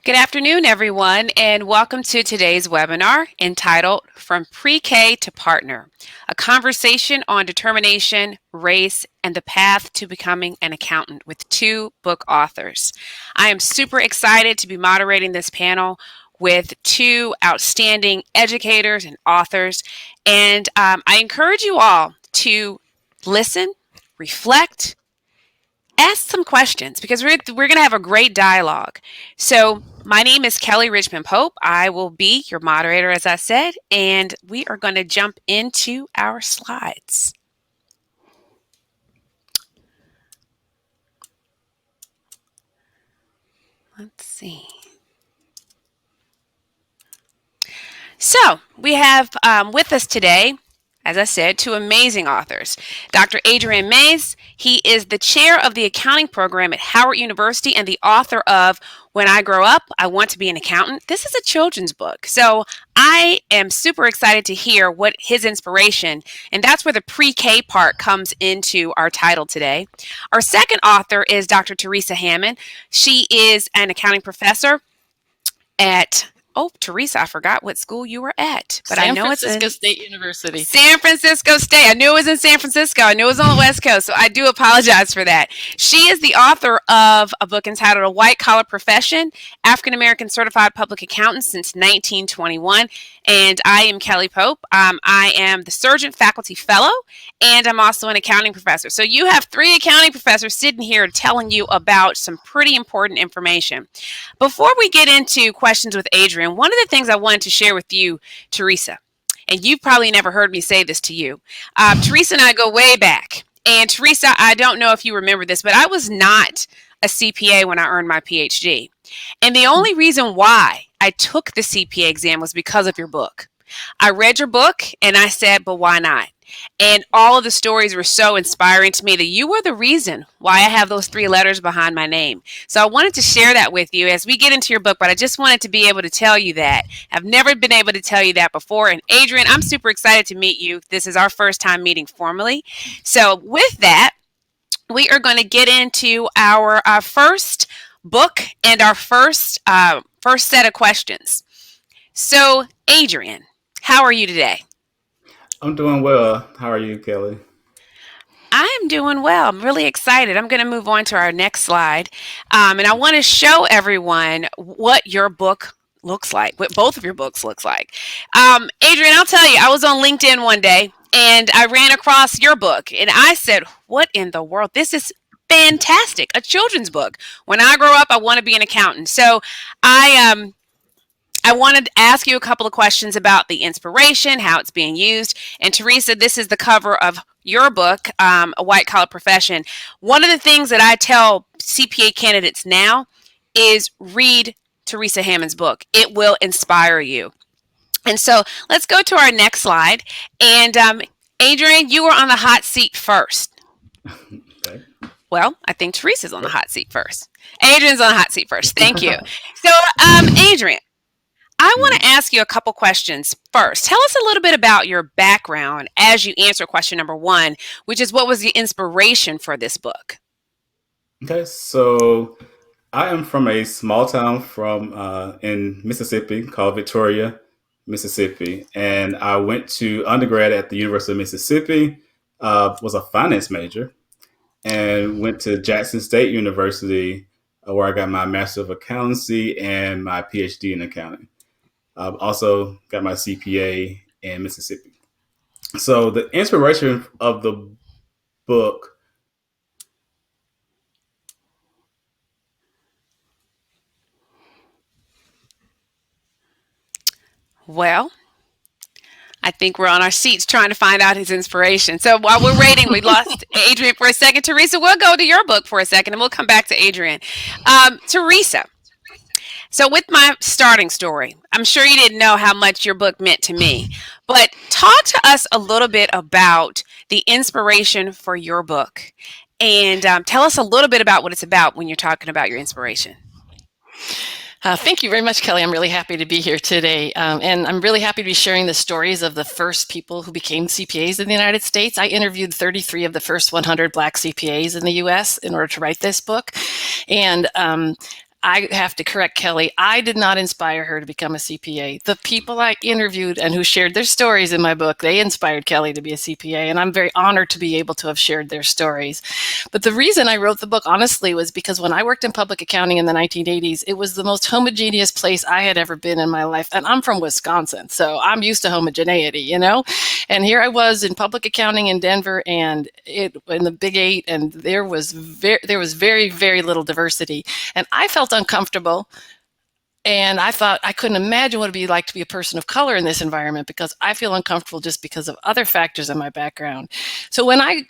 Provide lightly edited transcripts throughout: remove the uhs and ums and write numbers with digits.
Good afternoon, everyone, and welcome to today's webinar entitled From Pre-K to Partner, a conversation on determination, race, and the path to becoming an accountant with two book authors. I am super excited to be moderating this panel with two outstanding educators and authors, and I encourage you all to listen, reflect, ask some questions because we're going to have a great dialogue. So my name is Kelly Richmond Pope. I will be your moderator, as I said, and we are going to jump into our slides. Let's see. So we have with us today, as I said, two amazing authors. Dr. Adrian Mayse, he is the chair of the accounting program at Howard University and the author of When I Grow Up, I Want to Be an Accountant. This is a children's book. So I am super excited to hear what his inspiration, and that's where the pre-K part comes into our title today. Our second author is Dr. Theresa Hammond. She is an accounting professor at Theresa, I forgot what school you were at, but I know it's San Francisco State University. San Francisco State. I knew it was in San Francisco. I knew it was on the West Coast, so I do apologize for that. She is the author of a book entitled A White Collar Profession, African American Certified Public Accountant since 1921, and I am Kelly Pope. I am the Surgent Faculty Fellow, and I'm also an accounting professor. So you have three accounting professors sitting here telling you about some pretty important information. Before we get into questions with Adrian, one of the things I wanted to share with you, Theresa, and you've probably never heard me say this to you, Theresa and I go way back. And Theresa, I don't know if you remember this, but I was not a CPA when I earned my PhD. And the only reason why I took the CPA exam was because of your book. I read your book and I said, but why not? And all of the stories were so inspiring to me that you were the reason why I have those three letters behind my name. So I wanted to share that with you as we get into your book, but I just wanted to be able to tell you that. I've never been able to tell you that before. And Adrian, I'm super excited to meet you. This is our first time meeting formally. So with that, we are going to get into our first book and our first set of questions. So Adrian, how are you today? I'm doing well. How are you, Kelly? I'm doing well. I'm really excited. I'm going to move on to our next slide. And I want to show everyone what your book looks like, what both of your books looks like. Adrian, I'll tell you, I was on LinkedIn one day and I ran across your book and I said, what in the world? This is fantastic. A children's book. When I grow up, I want to be an accountant. So I I wanted to ask you a couple of questions about the inspiration, how it's being used. And Theresa, this is the cover of your book, A White Collar Profession. One of the things that I tell CPA candidates now is read Theresa Hammond's book. It will inspire you. And so let's go to our next slide. And Adrian, you were on the hot seat first. Okay. Well, I think Theresa's on the hot seat first. Adrian's on the hot seat first. Thank you. So, Adrian, I want to ask you a couple questions first. Tell us a little bit about your background as you answer question number one, which is what was the inspiration for this book? Okay, so I am from a small town from in Mississippi called Victoria, Mississippi, and I went to undergrad at the University of Mississippi. Was a finance major, and went to Jackson State University, where I got my Master of Accountancy and my PhD in accounting. I've also got my CPA in Mississippi. So the inspiration of the book. Well, I think we're on our seats trying to find out his inspiration. So while we're waiting, we lost Adrian for a second. Theresa, we'll go to your book for a second and we'll come back to Adrian. Theresa, so with my starting story, I'm sure you didn't know how much your book meant to me, but talk to us a little bit about the inspiration for your book and tell us a little bit about what it's about when you're talking about your inspiration. Thank you very much, Kelly. I'm really happy to be here today. And I'm really happy to be sharing the stories of the first people who became CPAs in the United States. I interviewed 33 of the first 100 Black CPAs in the U.S. in order to write this book. And I have to correct Kelly. I did not inspire her to become a CPA. The people I interviewed and who shared their stories in my book, they inspired Kelly to be a CPA, and I'm very honored to be able to have shared their stories. But the reason I wrote the book, honestly, was because when I worked in public accounting in the 1980s, it was the most homogeneous place I had ever been in my life. And I'm from Wisconsin, so I'm used to homogeneity, you know? And here I was in public accounting in Denver, and in the Big Eight, and there was very, very little diversity. And I felt uncomfortable, and I thought I couldn't imagine what it'd be like to be a person of color in this environment, because I feel uncomfortable just because of other factors in my background. So when I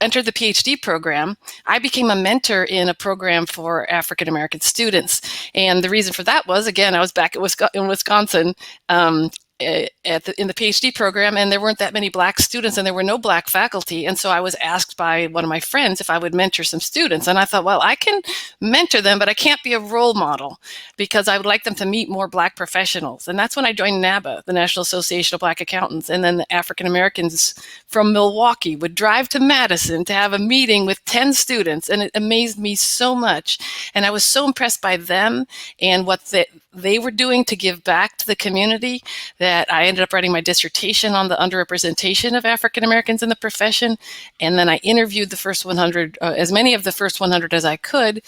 entered the PhD program, I became a mentor in a program for African American students, and the reason for that was, again, I was back in Wisconsin in the PhD program, and there weren't that many Black students, and there were no Black faculty. And so I was asked by one of my friends if I would mentor some students. And I thought, well, I can mentor them, but I can't be a role model, because I would like them to meet more Black professionals. And that's when I joined NABA, the National Association of Black Accountants. And then the African Americans from Milwaukee would drive to Madison to have a meeting with 10 students. And it amazed me so much. And I was so impressed by them and what they were doing to give back to the community that I ended up writing my dissertation on the underrepresentation of African Americans in the profession. And then I interviewed the first 100, as many of the first 100 as I could,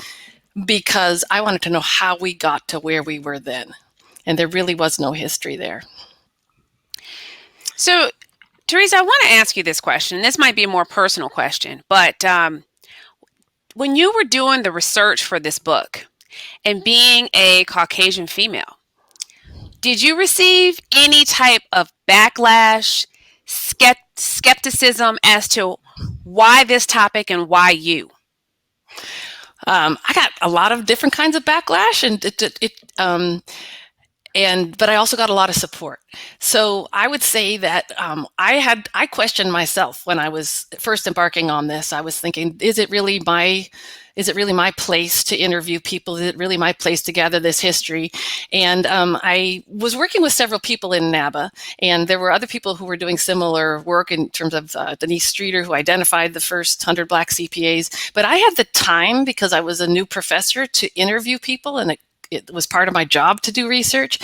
because I wanted to know how we got to where we were then. And there really was no history there. So, Theresa, I want to ask you this question. This might be a more personal question, but when you were doing the research for this book, and being a Caucasian female, did you receive any type of backlash, skepticism as to why this topic and why you? I got a lot of different kinds of backlash, but I also got a lot of support. So I would say that I questioned myself when I was first embarking on this. I was thinking, is it really my place to interview people? Is it really my place to gather this history? And I was working with several people in NABA, and there were other people who were doing similar work in terms of Denise Streeter, who identified the first 100 Black CPAs. But I had the time, because I was a new professor, to interview people, and it was part of my job to do research.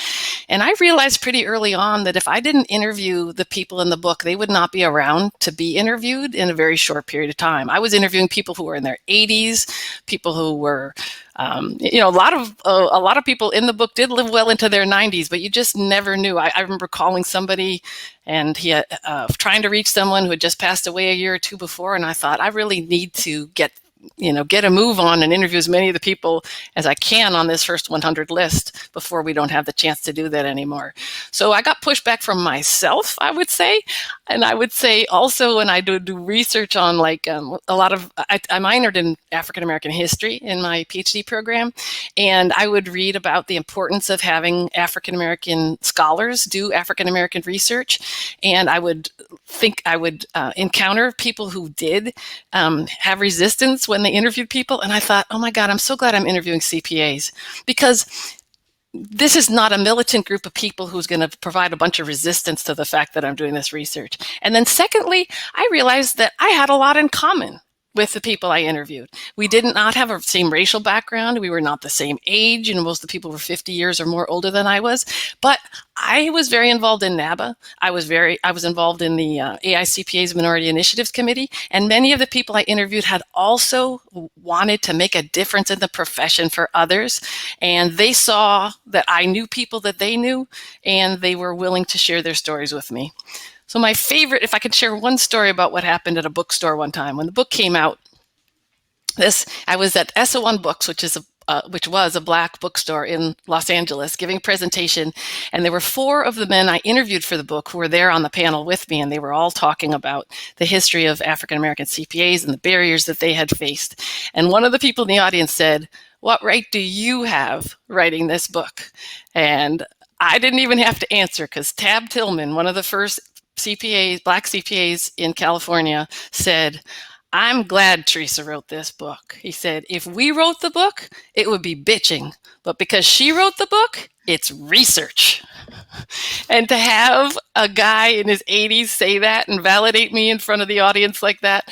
And I realized pretty early on that if I didn't interview the people in the book, they would not be around to be interviewed in a very short period of time. I was interviewing people who were in their 80s, people who were, a lot of people in the book did live well into their 90s, but you just never knew. I remember calling somebody, and he had, trying to reach someone who had just passed away a year or two before, and I thought, I really need to get get a move on and interview as many of the people as I can on this first 100 list before we don't have the chance to do that anymore. So I got pushback from myself, I would say. And I would say also when I do research on I minored in African American history in my PhD program, and I would read about the importance of having African American scholars do African American research, and I would encounter people who did have resistance when they interviewed people, and I thought, oh my God, I'm so glad I'm interviewing CPAs, because this is not a militant group of people who's going to provide a bunch of resistance to the fact that I'm doing this research. And then secondly, I realized that I had a lot in common with the people I interviewed. We did not have the same racial background. We were not the same age. Most of the people were 50 years or more older than I was. But I was very involved in NABA. I was involved in the AICPA's Minority Initiatives Committee. And many of the people I interviewed had also wanted to make a difference in the profession for others. And they saw that I knew people that they knew, and they were willing to share their stories with me. So my favorite, if I could share one story about what happened at a bookstore one time. When the book came out, I was at SO1 Books, which was a Black bookstore in Los Angeles, giving a presentation. And there were 4 of the men I interviewed for the book who were there on the panel with me, and they were all talking about the history of African American CPAs and the barriers that they had faced. And one of the people in the audience said, "What right do you have writing this book?" And I didn't even have to answer, because Tab Tillman, one of the first CPAs, Black CPAs in California, said, "I'm glad Theresa wrote this book." He said, "If we wrote the book, it would be bitching. But because she wrote the book, it's research." And to have a guy in his 80s say that and validate me in front of the audience like that,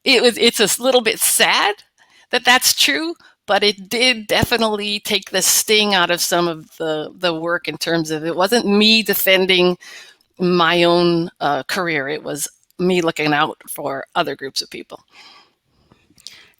it's a little bit sad that that's true. But it did definitely take the sting out of some of the work, in terms of it wasn't me defending my own career. It was me looking out for other groups of people.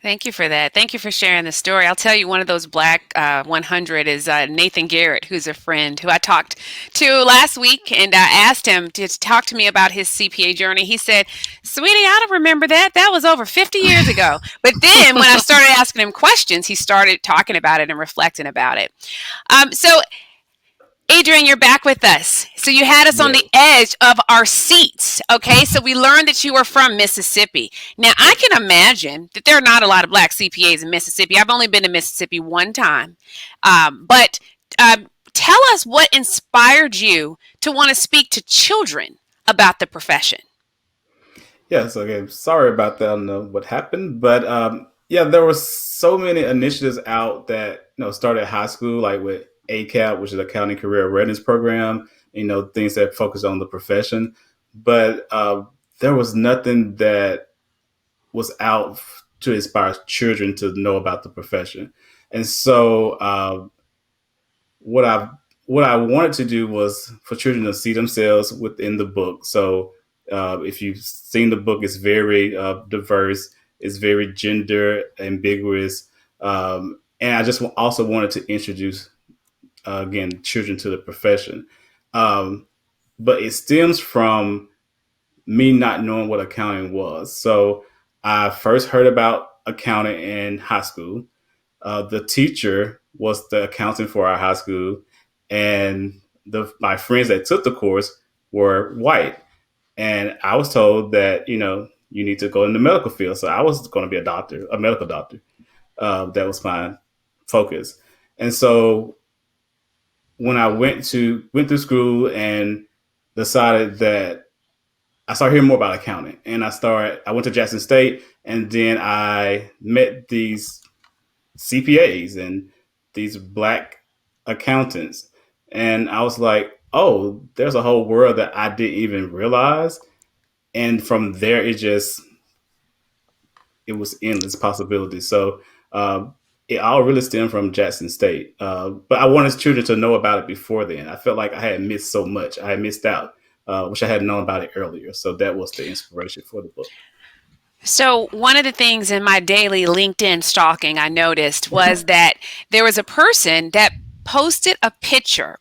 Thank you for that. Thank you for sharing the story. I'll tell you, one of those Black 100 is Nathan Garrett, who's a friend who I talked to last week, and I asked him to talk to me about his CPA journey. He said, "Sweetie, I don't remember that. That was over 50 years ago." But then when I started asking him questions, he started talking about it and reflecting about it. So Adrian, you're back with us. So you had us on the edge of our seats. Okay, so we learned that you were from Mississippi. Now, I can imagine that there are not a lot of Black CPAs in Mississippi. I've only been to Mississippi one time. But tell us what inspired you to want to speak to children about the profession. Yes, okay. Sorry about that. I don't know what happened. But there were so many initiatives out that started at high school, like with ACAP, which is Accounting Career Readiness Program, things that focus on the profession. But there was nothing that was out to inspire children to know about the profession. And so what I wanted to do was for children to see themselves within the book. So if you've seen the book, it's very diverse, it's very gender ambiguous. And I just also wanted to introduce again, children to the profession. But it stems from me not knowing what accounting was. So I first heard about accounting in high school. The teacher was the accountant for our high school, and my friends that took the course were white. And I was told that, you need to go in the medical field. So I was going to be a medical doctor. That was my focus. And so when I went through school and decided that I started hearing more about accounting, and I went to Jackson State, and then I met these CPAs and these Black accountants. And I was like, oh, there's a whole world that I didn't even realize. And from there, it was endless possibilities. So it all really stemmed from Jackson State. But I wanted children to know about it before then. I felt like I had missed so much. I had missed out, wish I had known about it earlier. So that was the inspiration for the book. So one of the things in my daily LinkedIn stalking I noticed was that there was a person that posted a picture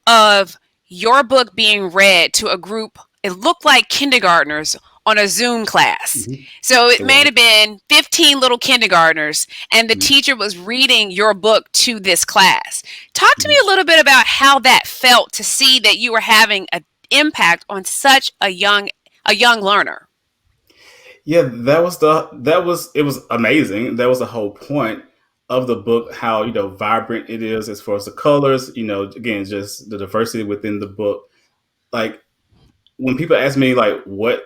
of your book being read to a group, it looked like kindergartners, on a Zoom class. Mhm. So it It may was. have been 15 little kindergartners, and the Mhm. teacher was reading your book to this class. Talk to me Mhm. a little bit about how that felt to see that you were having an impact on such a young learner. Yeah, it was amazing. That was the whole point of the book, how, vibrant it is as far as the colors, again, just the diversity within the book. Like, when people ask me like what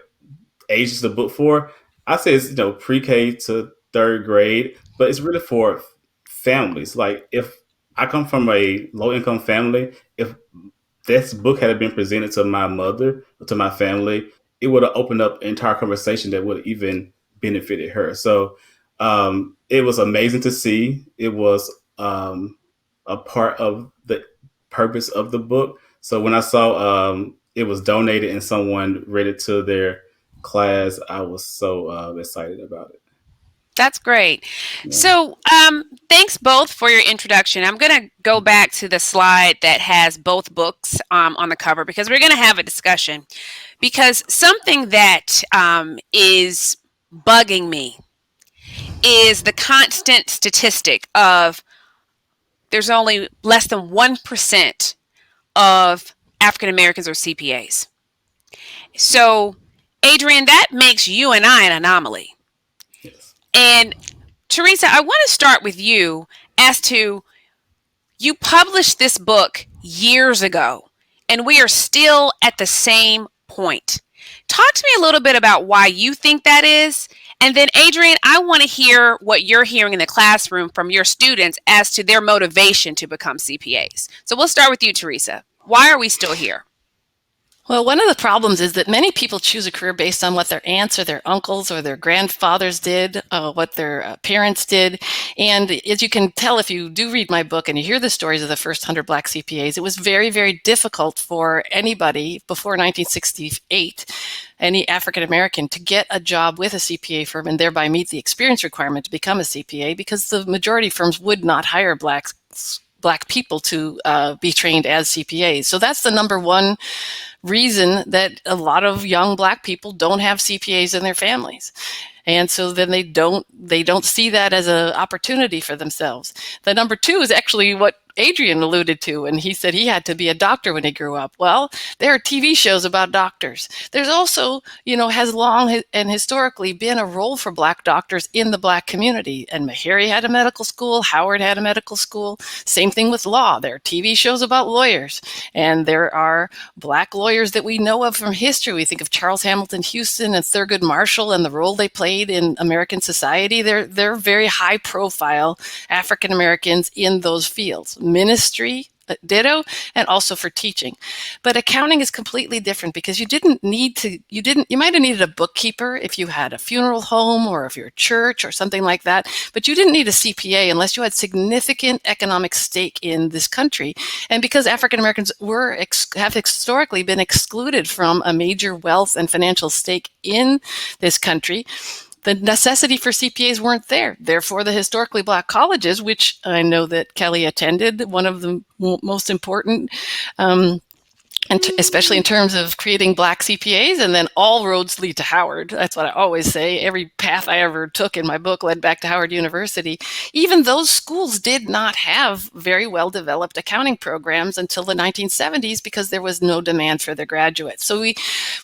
age is the book for, I say it's, pre-K to third grade, but it's really for families. Like, if I come from a low income family, if this book had been presented to my mother or to my family, it would have opened up an entire conversation that would have even benefited her. So it was amazing to see. It was a part of the purpose of the book. So when I saw it was donated and someone read it to their class, I was so excited about it. That's great. Yeah. So, thanks both for your introduction. I'm going to go back to the slide that has both books on the cover because we're going to have a discussion. Because something that is bugging me is the constant statistic of there's only less than 1% of African Americans or CPAs. So, Adrian, that makes you and I an anomaly. Yes. And Theresa, I want to start with you as to you published this book years ago, and we are still at the same point. Talk to me a little bit about why you think that is. And then, Adrian, I want to hear what you're hearing in the classroom from your students as to their motivation to become CPAs. So we'll start with you, Theresa. Why are we still here? Well, one of the problems is that many people choose a career based on what their aunts or their uncles or their grandfathers did, what their parents did. And as you can tell, if you do read my book and you hear the stories of the first 100 Black CPAs, it was very, very difficult for anybody before 1968, any African American, to get a job with a CPA firm and thereby meet the experience requirement to become a CPA, because the majority of firms would not hire Black people to be trained as CPAs. So that's the number one reason that a lot of young Black people don't have CPAs in their families. And so then they don't see that as an opportunity for themselves. The number two is actually what Adrian alluded to, and he said he had to be a doctor when he grew up. Well, there are TV shows about doctors. There's also, has long and historically been a role for Black doctors in the Black community. And Meharry had a medical school, Howard had a medical school. Same thing with law. There are TV shows about lawyers, and there are Black lawyers that we know of from history. We think of Charles Hamilton Houston and Thurgood Marshall and the role they played in American society. They're very high profile African Americans in those fields. Ministry, ditto, and also for teaching. But accounting is completely different because you might have needed a bookkeeper if you had a funeral home or if you're a church or something like that, but you didn't need a CPA unless you had significant economic stake in this country. And because African Americans have historically been excluded from a major wealth and financial stake in this country, the necessity for CPAs weren't there. Therefore, the historically Black colleges, which I know that Kelly attended, one of the most important, and especially in terms of creating Black CPAs, and then all roads lead to Howard. That's what I always say. Every path I ever took in my book led back to Howard University. Even those schools did not have very well-developed accounting programs until the 1970s because there was no demand for their graduates. So we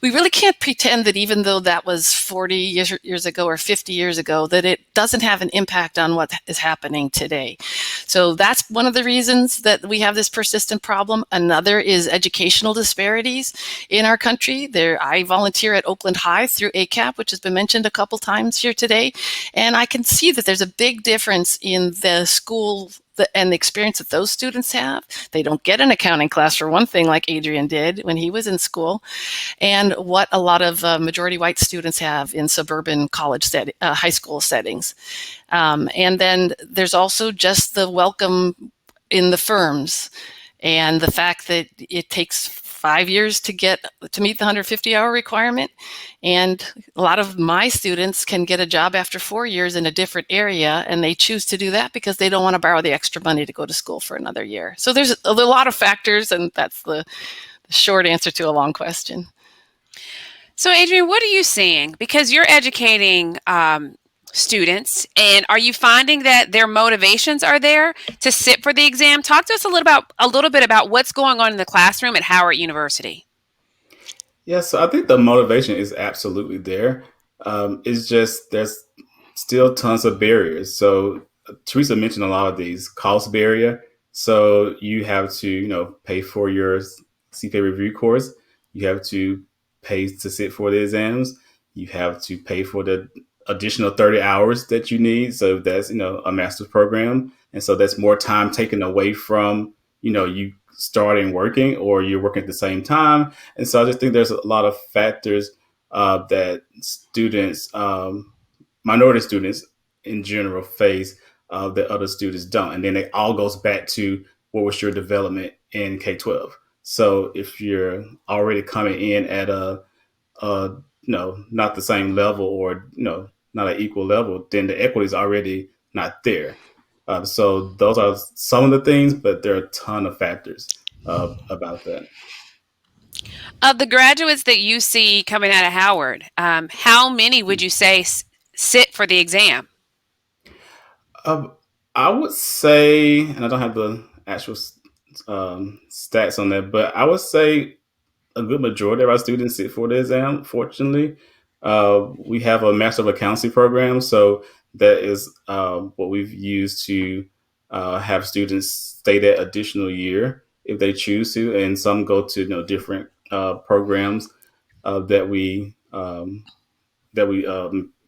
really can't pretend that even though that was 40 years ago or 50 years ago, that it doesn't have an impact on what is happening today. So that's one of the reasons that we have this persistent problem. Another is educational disparities in our country. I volunteer at Oakland High through ACAP, which has been mentioned a couple times here today. And I can see that there's a big difference in the school and the experience that those students have. They don't get an accounting class, for one thing, like Adrian did when he was in school, and what a lot of majority white students have in suburban high school settings. And then there's also just the welcome in the firms and the fact that it takes 5 years to meet the 150-hour requirement. And a lot of my students can get a job after 4 years in a different area, and they choose to do that because they don't want to borrow the extra money to go to school for another year. So there's a lot of factors, and that's the short answer to a long question. So, Adrian, what are you seeing? Because you're educating students, and are you finding that their motivations are there to sit for the exam? Talk to us a little bit about what's going on in the classroom at Howard University. Yeah, so I think the motivation is absolutely there. It's just there's still tons of barriers. So Theresa mentioned a lot of these cost barrier. So you have to, pay for your CPA review course. You have to pay to sit for the exams. You have to pay for the additional 30 hours that you need. So that's, a master's program. And so that's more time taken away from, you starting working or you're working at the same time. And so I just think there's a lot of factors that students, minority students in general, face that other students don't. And then it all goes back to what was your development in K-12. So if you're already coming in at not the same level or, not an equal level, then the equity is already not there. So those are some of the things, but there are a ton of factors about that. Of the graduates that you see coming out of Howard, how many would you say sit for the exam? Um, I would say, and I don't have the actual stats on that, but I would say a good majority of our students sit for the exam. Fortunately, we have a Master of Accountancy program, so that is what we've used to have students stay that additional year if they choose to, and some go to different programs that we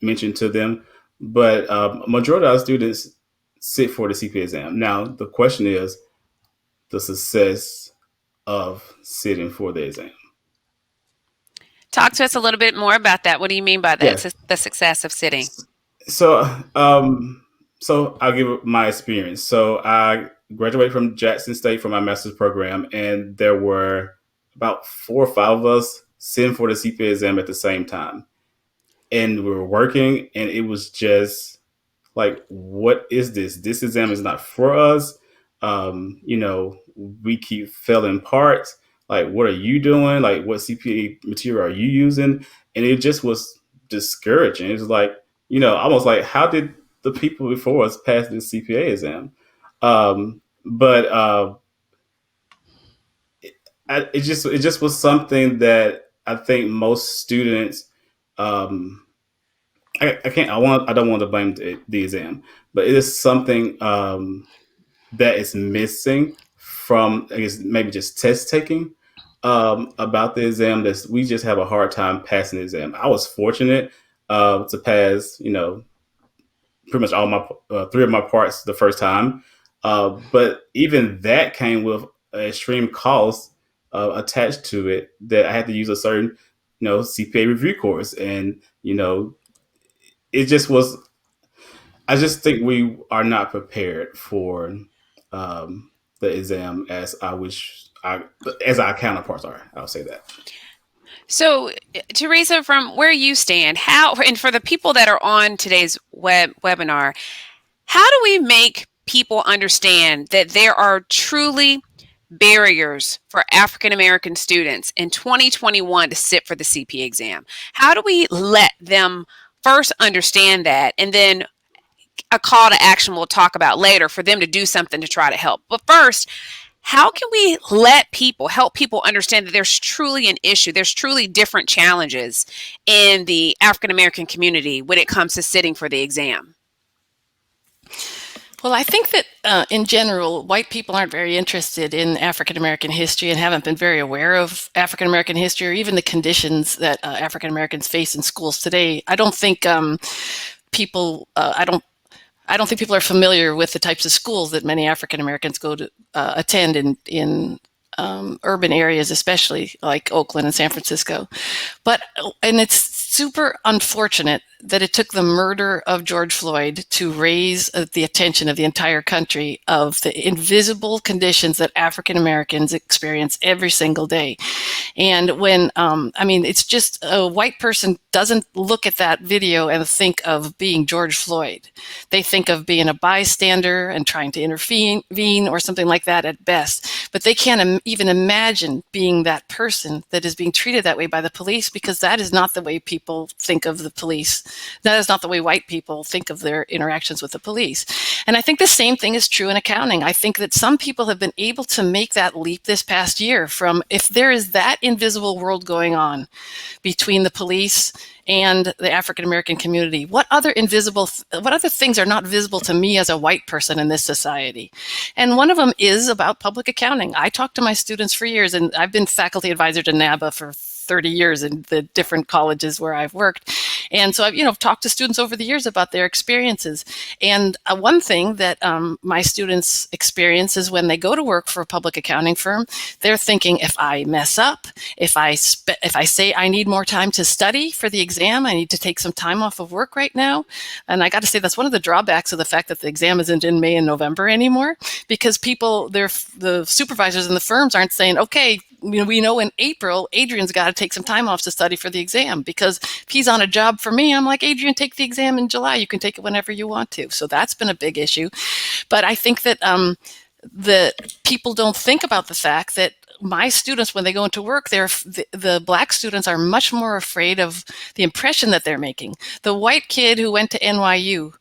mentioned to them. But a majority of our students sit for the CPA exam. Now, the question is the success of sitting for the exam. Talk to us a little bit more about that. What do you mean by that? Yeah. The success of sitting. So, so I'll give my experience. So I graduated from Jackson State for my master's program, and there were about 4 or 5 of us sitting for the CPA exam at the same time. And we were working, and it was just like, what is this? This exam is not for us. We keep failing parts. Like, what are you doing? Like, what CPA material are you using? And it just was discouraging. It was like, almost like, how did the people before us pass this CPA exam? But it just was something that I think most students, I don't want to blame the exam, but it is something that is missing from, I guess, maybe just test taking about the exam. That we just have a hard time passing the exam. I was fortunate to pass, pretty much all my 3 of my parts the first time, but even that came with an extreme cost attached to it, that I had to use a certain, CPA review course, and it just was. I just think we are not prepared for the exam as as our counterparts are. I'll say that. So, Theresa, from where you stand, and for the people that are on today's webinar, how do we make people understand that there are truly barriers for African American students in 2021 to sit for the CPA exam? How do we let them first understand that, and then a call to action we'll talk about later for them to do something to try to help? But first, how can we help people understand that there's truly an issue, there's truly different challenges in the African American community when it comes to sitting for the exam? Well, I think that in general, white people aren't very interested in African American history and haven't been very aware of African American history or even the conditions that African Americans face in schools today. I don't think people are familiar with the types of schools that many African Americans go to attend in urban areas, especially like Oakland and San Francisco. And it's super unfortunate that it took the murder of George Floyd to raise the attention of the entire country of the invisible conditions that African Americans experience every single day. And when, it's just a white person doesn't look at that video and think of being George Floyd. They think of being a bystander and trying to intervene or something like that at best. But they can't even imagine being that person that is being treated that way by the police, because that is not the way people think of the police. That is not the way white people think of their interactions with the police. And I think the same thing is true in accounting. I think that some people have been able to make that leap this past year from, if there is that invisible world going on between the police and the African American community, what other things are not visible to me as a white person in this society? And one of them is about public accounting. I talk to my students for years, and I've been faculty advisor to NABA for 30 years in the different colleges where I've worked. And so I've talked to students over the years about their experiences. And one thing that my students experience is when they go to work for a public accounting firm, they're thinking, if I mess up, if I say I need more time to study for the exam, I need to take some time off of work right now. And I got to say, that's one of the drawbacks of the fact that the exam isn't in May and November anymore, because the supervisors in the firms aren't saying, okay, we know in April, Adrian's got to take some time off to study for the exam, because if he's on a job for me, I'm like, Adrian, take the exam in July. You can take it whenever you want to. So that's been a big issue. But I think that the people don't think about the fact that my students, when they go into work, the Black students are much more afraid of the impression that they're making. The white kid who went to NYU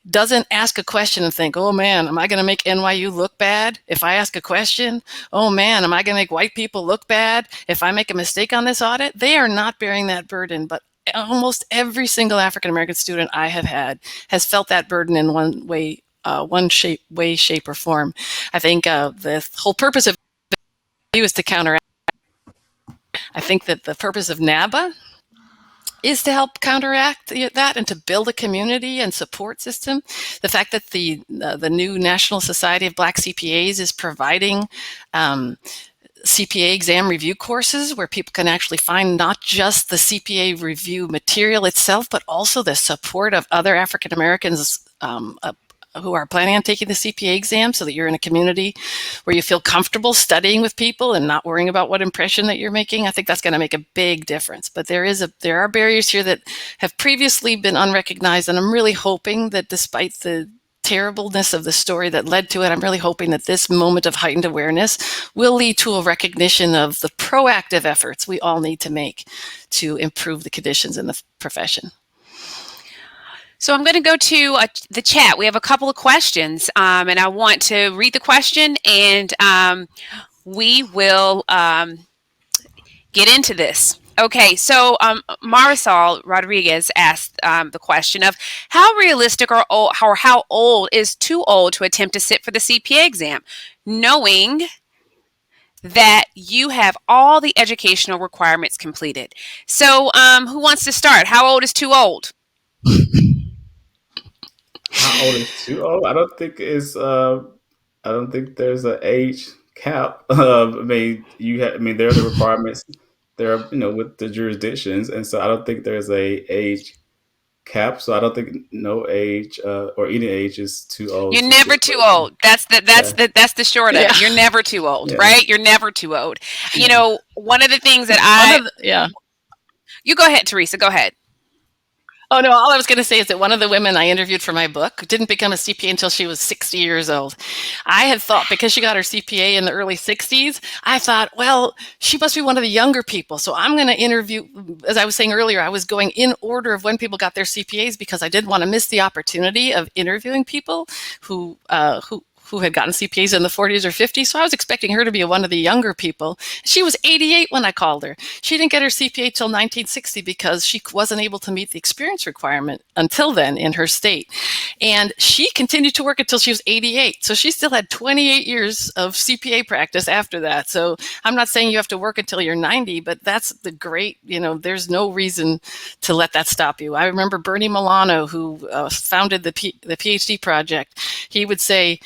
doesn't ask a question and think, oh man, am I going to make NYU look bad if I ask a question? Oh man, am I going to make white people look bad if I make a mistake on this audit? They are not bearing that burden, but almost every single African American student I have had has felt that burden in one way, shape, or form. I think the whole purpose of it is to counteract. I think that the purpose of NABA is to help counteract that and to build a community and support system. The fact that the new National Society of Black CPAs is providing CPA exam review courses where people can actually find not just the CPA review material itself, but also the support of other African Americans who are planning on taking the CPA exam, so that you're in a community where you feel comfortable studying with people and not worrying about what impression that you're making. I think that's going to make a big difference. But there are barriers here that have previously been unrecognized, and I'm really hoping that despite the terribleness of the story that led to it, I'm really hoping that this moment of heightened awareness will lead to a recognition of the proactive efforts we all need to make to improve the conditions in the profession. So I'm going to go to the chat. We have a couple of questions, and I want to read the question, and we will get into this. Okay, so Marisol Rodriguez asked the question of how realistic or how old is too old to attempt to sit for the CPA exam, knowing that you have all the educational requirements completed. So who wants to start? How old is too old? How old is too old? I don't think there's an age cap. There are the requirements. There are, with the jurisdictions, and so I don't think there's a age cap. So I don't think no age or any age is too old. You're never too old. That's the short of it. You're never too old, right? You're never too old. One of the things that You go ahead, Theresa. Go ahead. Oh, no, all I was going to say is that one of the women I interviewed for my book didn't become a CPA until she was 60 years old. I had thought, because she got her CPA in the early 60s, I thought, well, she must be one of the younger people. So I'm going to interview, as I was saying earlier, I was going in order of when people got their CPAs, because I didn't want to miss the opportunity of interviewing people who had gotten CPAs in the 40s or 50s. So I was expecting her to be one of the younger people. She was 88 when I called her. She didn't get her CPA till 1960 because she wasn't able to meet the experience requirement until then in her state. And she continued to work until she was 88. So she still had 28 years of CPA practice after that. So I'm not saying you have to work until you're 90, but that's the great, there's no reason to let that stop you. I remember Bernie Milano, who founded the PhD project. He would say,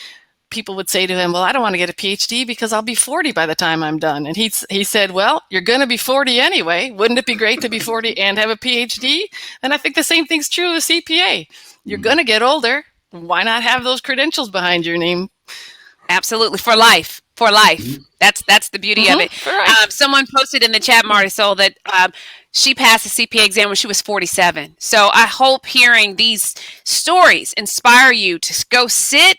people would say to him, well, I don't want to get a PhD because I'll be 40 by the time I'm done. And he said, well, you're going to be 40 anyway. Wouldn't it be great to be 40 and have a PhD? And I think the same thing's true of a CPA. You're going to get older. Why not have those credentials behind your name? Absolutely. For life. That's the beauty of it. Someone posted in the chat, Marisol, that she passed the CPA exam when she was 47. So I hope hearing these stories inspire you to go sit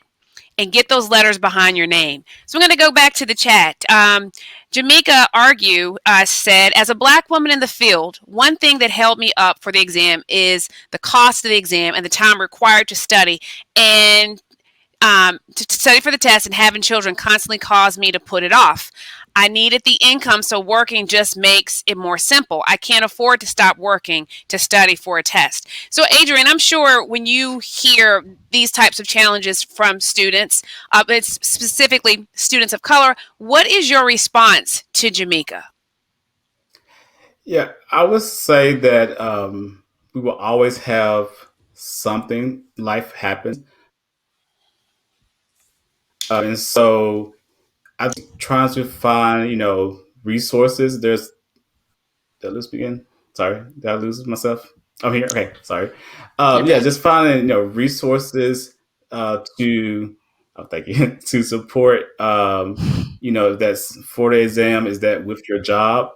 and get those letters behind your name. So I'm going to go back to the chat. Jamaica said, as a Black woman in the field, one thing that held me up for the exam is the cost of the exam and the time required to study, and to study for the test, and having children constantly caused me to put it off. I needed the income, so working just makes it more simple. I can't afford to stop working to study for a test. So, Adrian, I'm sure when you hear these types of challenges from students, it's specifically students of color, what is your response to Jamaica? Yeah, I would say that we will always have something. Life happens. And so I'm trying to find, resources. Did I lose begin? Sorry, did I lose myself? I'm here. Okay, sorry. Just finding, resources to, thank you, to support, that's for the exam. Is that with your job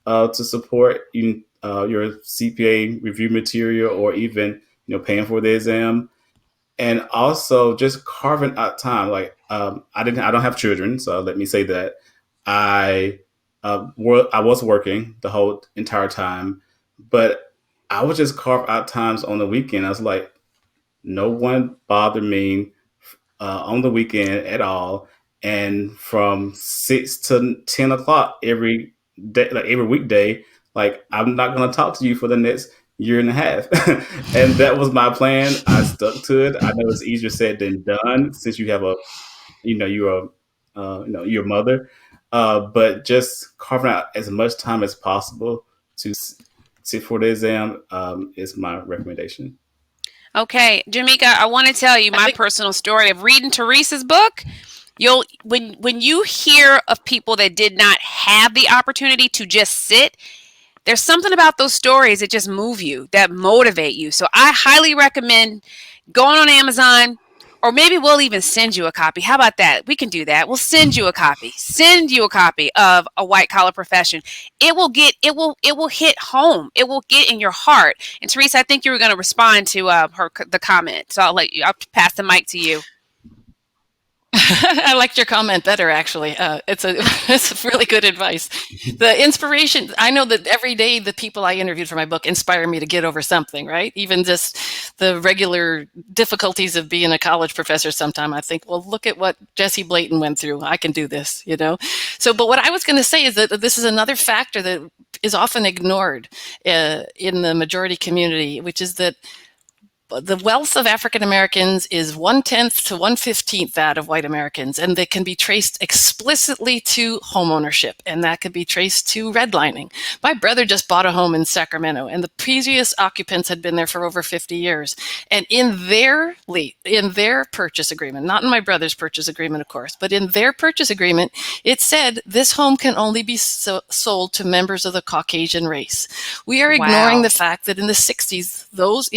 to support your CPA review material, or even, paying for the exam? And also just carving out time. Like I don't have children, so let me say that I was working the whole entire time, but I would just carve out times on the weekend. I was like, no one bothered me on the weekend at all, and from 6 to 10 o'clock every day, like every weekday, like I'm not going to talk to you for the next year and a half. And that was my plan. I stuck to it. I know it's easier said than done, since you have you're your mother, but just carving out as much time as possible to sit for the exam is my recommendation. Okay, Jamaica, I want to tell you my personal story of reading Theresa's book. When you hear of people that did not have the opportunity to just sit, there's something about those stories that just move you, that motivate you. So I highly recommend going on Amazon, or maybe we'll even send you a copy. How about that? We can do that. We'll send you a copy. Send you a copy of A White Collar Profession. It will hit home. It will get in your heart. And Theresa, I think you were going to respond to the comment. So I'll pass the mic to you. I liked your comment better, actually. It's really good advice. The inspiration, I know that every day the people I interviewed for my book inspire me to get over something, right? Even just the regular difficulties of being a college professor sometime. I think, well, look at what Jesse Blayton went through. I can do this, So, but what I was going to say is that this is another factor that is often ignored in the majority community, which is that the wealth of African Americans is 1/10 to 1/15 that of white Americans, and they can be traced explicitly to homeownership, and that could be traced to redlining. My brother just bought a home in Sacramento, and the previous occupants had been there for over 50 years. And in their purchase agreement, not in my brother's purchase agreement, of course, but in their purchase agreement, it said this home can only be sold to members of the Caucasian race. We are ignoring the fact that in the 60s, those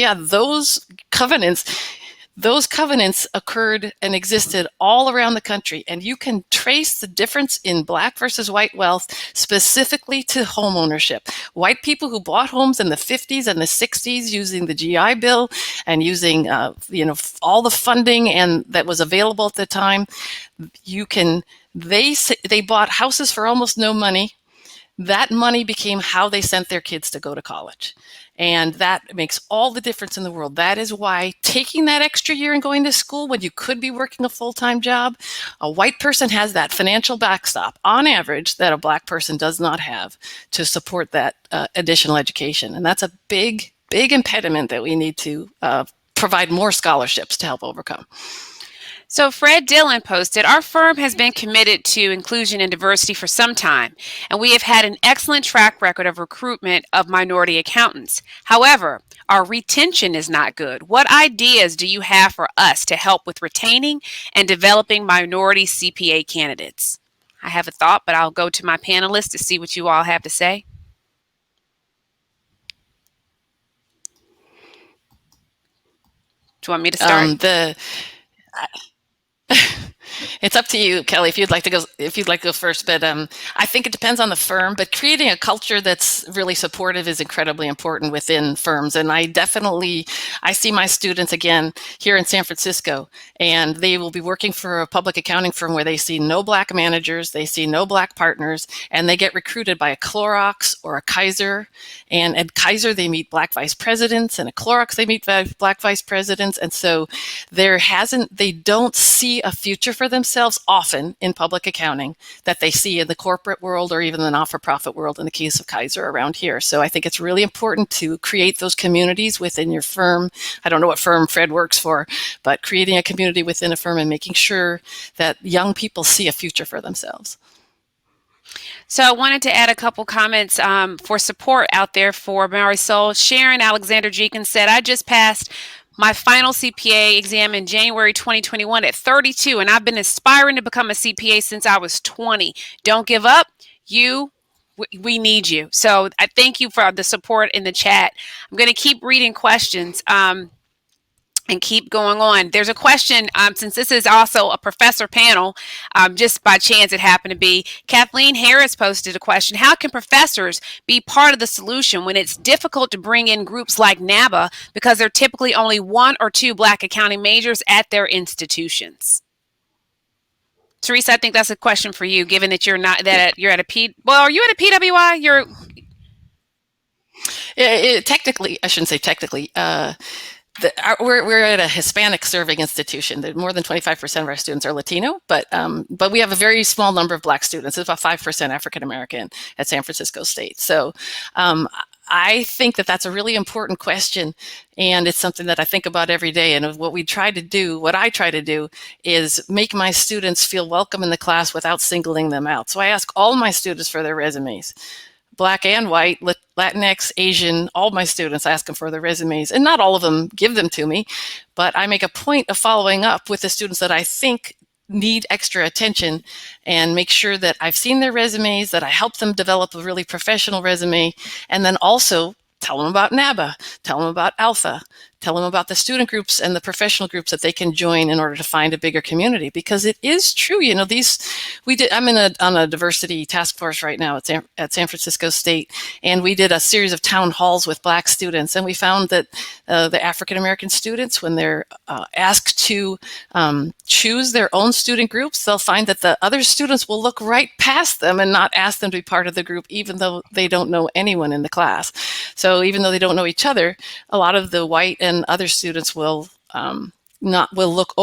covenants occurred and existed all around the country, and you can trace the difference in Black versus white wealth specifically to home ownership. White people who bought homes in the 50s and the 60s using the GI Bill and using all the funding and that was available at the time, they bought houses for almost no money. That money became how they sent their kids to go to college. And that makes all the difference in the world. That is why taking that extra year and going to school when you could be working a full-time job, a white person has that financial backstop on average that a Black person does not have to support that additional education. And that's a big, big impediment that we need to provide more scholarships to help overcome. So Fred Dillon posted, our firm has been committed to inclusion and diversity for some time, and we have had an excellent track record of recruitment of minority accountants. However, our retention is not good. What ideas do you have for us to help with retaining and developing minority CPA candidates? I have a thought, but I'll go to my panelists to see what you all have to say. Do you want me to start? It's up to you, Kelly, if you'd like to go first. But I think it depends on the firm. But creating a culture that's really supportive is incredibly important within firms. And I see my students again here in San Francisco, and they will be working for a public accounting firm where they see no Black managers, they see no Black partners, and they get recruited by a Clorox or a Kaiser. And at Kaiser, they meet Black vice presidents, and at Clorox, they meet Black vice presidents. And so they don't see a future for themselves often in public accounting that they see in the corporate world or even the not-for-profit world in the case of Kaiser around here. So I think it's really important to create those communities within your firm. I don't know what firm Fred works for, but creating a community within a firm and making sure that young people see a future for themselves. So I wanted to add a couple comments for support out there for Marisol. Sharon Alexander Jenkins said, I just passed my final CPA exam in January 2021 at 32, and I've been aspiring to become a CPA since I was 20. Don't give up. We need you. So I thank you for the support in the chat. I'm going to keep reading questions and keep going on. There's a question, since this is also a professor panel, just by chance it happened to be, Kathleen Harris posted a question. How can professors be part of the solution when it's difficult to bring in groups like NABA because there are typically only 1 or 2 Black accounting majors at their institutions? Theresa, I think that's a question for you, given that you're at a well, are you at a PWI? Technically, I shouldn't say technically, we're at a Hispanic serving institution. More than 25% of our students are Latino, but we have a very small number of Black students. It's about 5% African American at San Francisco State. So I think that that's a really important question, and it's something that I think about every day. And what I try to do is make my students feel welcome in the class without singling them out. So I ask all my students for their resumes. Black and white, Latinx, Asian, all my students, I ask them for their resumes, and not all of them give them to me, but I make a point of following up with the students that I think need extra attention and make sure that I've seen their resumes, that I help them develop a really professional resume, and then also tell them about NABA, tell them about Alpha, tell them about the student groups and the professional groups that they can join in order to find a bigger community. Because it is true, I'm on a diversity task force right now at San Francisco State, and we did a series of town halls with Black students, and we found that the African American students, when they're asked to choose their own student groups, they'll find that the other students will look right past them and not ask them to be part of the group, even though they don't know anyone in the class. So even though they don't know each other, a lot of the white and other students will overlook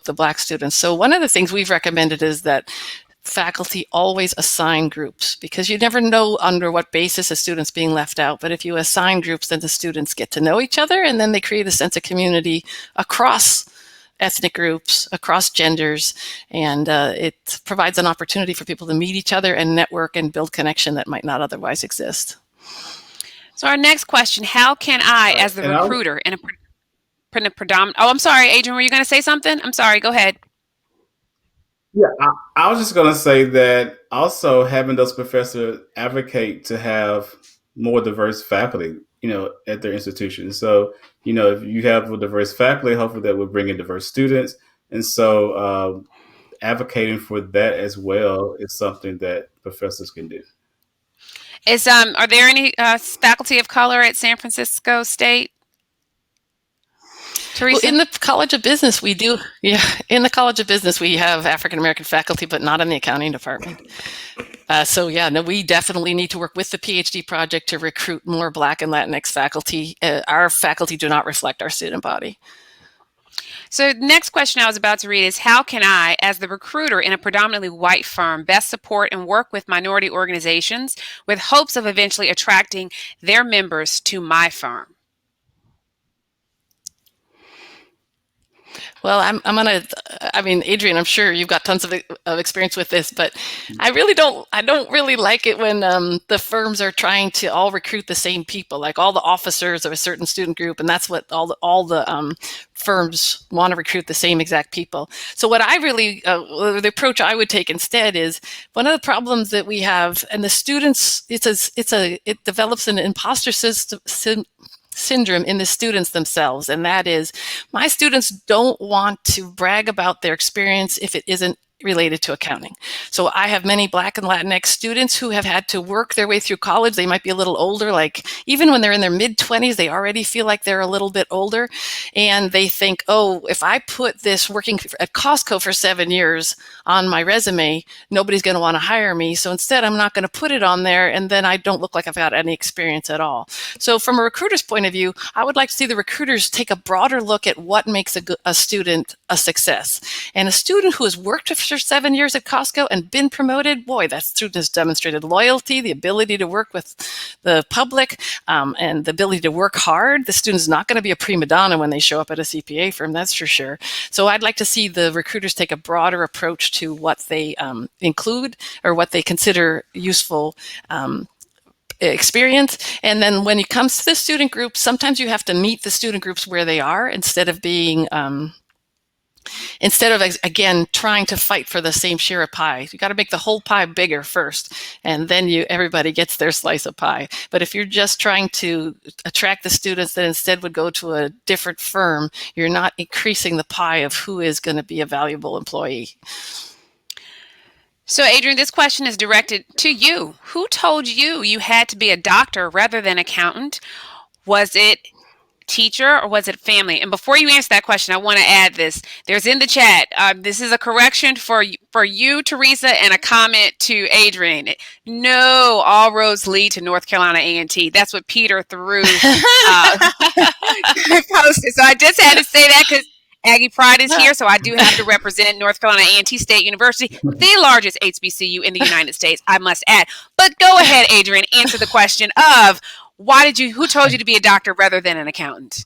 the Black students. So one of the things we've recommended is that faculty always assign groups, because you never know under what basis a student's being left out. But if you assign groups, then the students get to know each other, and then they create a sense of community across ethnic groups, across genders, and it provides an opportunity for people to meet each other and network and build connection that might not otherwise exist. So our next question, how can I, as the recruiter in a predominant... Oh, I'm sorry, Adrian, were you going to say something? I'm sorry, go ahead. Yeah, I was just going to say that also having those professors advocate to have more diverse faculty, at their institutions. So, if you have a diverse faculty, hopefully that will bring in diverse students. And so advocating for that as well is something that professors can do. Are there any faculty of color at San Francisco State? Theresa? Well, in the College of Business, we do. Yeah, in the College of Business, we have African American faculty, but not in the accounting department. We definitely need to work with the PhD project to recruit more Black and Latinx faculty. Our faculty do not reflect our student body. So the next question I was about to read is, how can I, as the recruiter in a predominantly white firm, best support and work with minority organizations with hopes of eventually attracting their members to my firm? Well, Adrian, I'm sure you've got tons of experience with this, but I don't really like it when the firms are trying to all recruit the same people, like all the officers of a certain student group, and that's what all the firms want to recruit the same exact people. So what the approach I would take instead is one of the problems that we have, and the students, it develops an imposter syndrome in the students themselves, and that is, my students don't want to brag about their experience if it isn't related to accounting. So I have many Black and Latinx students who have had to work their way through college. They might be a little older, like even when they're in their mid-20s, they already feel like they're a little bit older. And they think, oh, if I put this working at Costco for 7 years on my resume, nobody's going to want to hire me. So instead, I'm not going to put it on there, and then I don't look like I've got any experience at all. So from a recruiter's point of view, I would like to see the recruiters take a broader look at what makes a student a success. And a student who has worked for 7 years at Costco and been promoted, boy, that student has demonstrated loyalty, the ability to work with the public, and the ability to work hard. The student's not going to be a prima donna when they show up at a CPA firm, that's for sure. So I'd like to see the recruiters take a broader approach to what they include or what they consider useful experience. And then when it comes to the student groups, sometimes you have to meet the student groups where they are instead of again trying to fight for the same share of pie. You got to make the whole pie bigger first, and then everybody gets their slice of pie. But if you're just trying to attract the students that instead would go to a different firm, you're not increasing the pie of who is going to be a valuable employee. So, Adrian, this question is directed to you. Who told you had to be a doctor rather than accountant? Was it teacher or was it family? And before you answer that question, I want to add this. There's in the chat. This is a correction for you, Theresa, and a comment to Adrian. No, all roads lead to North Carolina A&T. That's what Peter threw posted. So I just had to say that because Aggie Pride is here, so I do have to represent North Carolina A&T State University, the largest HBCU in the United States, I must add. But go ahead, Adrian, answer the question of who told you to be a doctor rather than an accountant?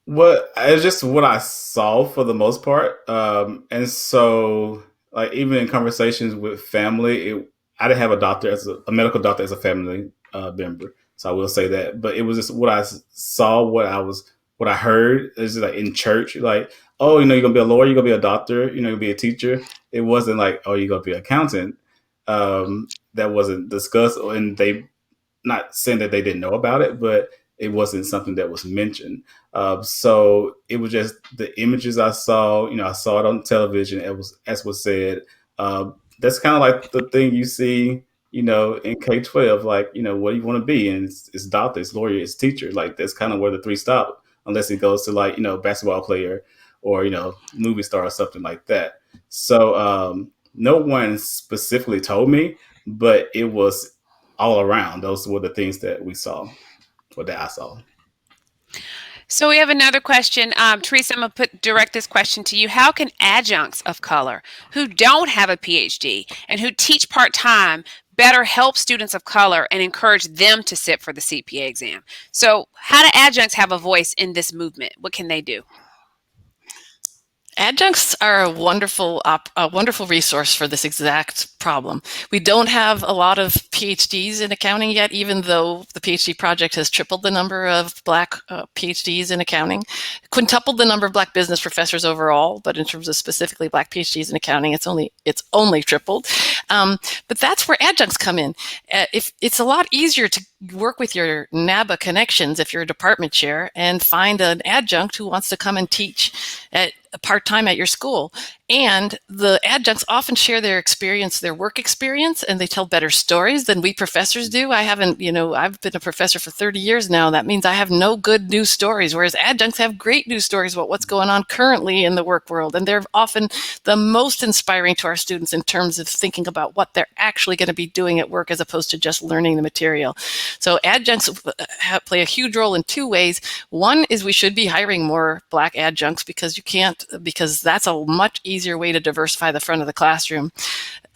Well, it's just what I saw for the most part. And so, like, even in conversations with family, I didn't have a medical doctor as a family member. So I will say that, but it was just what I saw, what I heard. It's just like in church, like, oh, you're gonna be a lawyer, you're gonna be a doctor, you'll be a teacher. It wasn't like, oh, you're gonna be an accountant. That wasn't discussed, and they not saying that they didn't know about it, but it wasn't something that was mentioned. So it was just the images I saw. I saw it on television. It was, as was said. That's kind of like the thing you see. In K-12, like, what do you want to be? And it's doctor, it's lawyer, it's teacher. Like, that's kind of where the three stop, unless it goes to like, basketball player or, movie star or something like that. So no one specifically told me, but it was all around. Those were the things that we saw, or that I saw. So we have another question. Theresa, I'm going to direct this question to you. How can adjuncts of color who don't have a PhD and who teach part-time better help students of color and encourage them to sit for the CPA exam? So how do adjuncts have a voice in this movement? What can they do? Adjuncts are a wonderful resource for this exact problem. We don't have a lot of PhDs in accounting yet, even though the PhD project has tripled the number of Black PhDs in accounting, quintupled the number of Black business professors overall, but in terms of specifically Black PhDs in accounting, it's only tripled. But that's where adjuncts come in. If it's a lot easier to work with your NABA connections if you're a department chair and find an adjunct who wants to come and teach at part-time at your school. And the adjuncts often share their experience, their work experience, and they tell better stories than we professors do. I've been a professor for 30 years now. That means I have no good news stories, whereas adjuncts have great news stories about what's going on currently in the work world. And they're often the most inspiring to our students in terms of thinking about what they're actually going to be doing at work as opposed to just learning the material. So adjuncts play a huge role in two ways. One is we should be hiring more Black adjuncts because that's a much easier easier way to diversify the front of the classroom.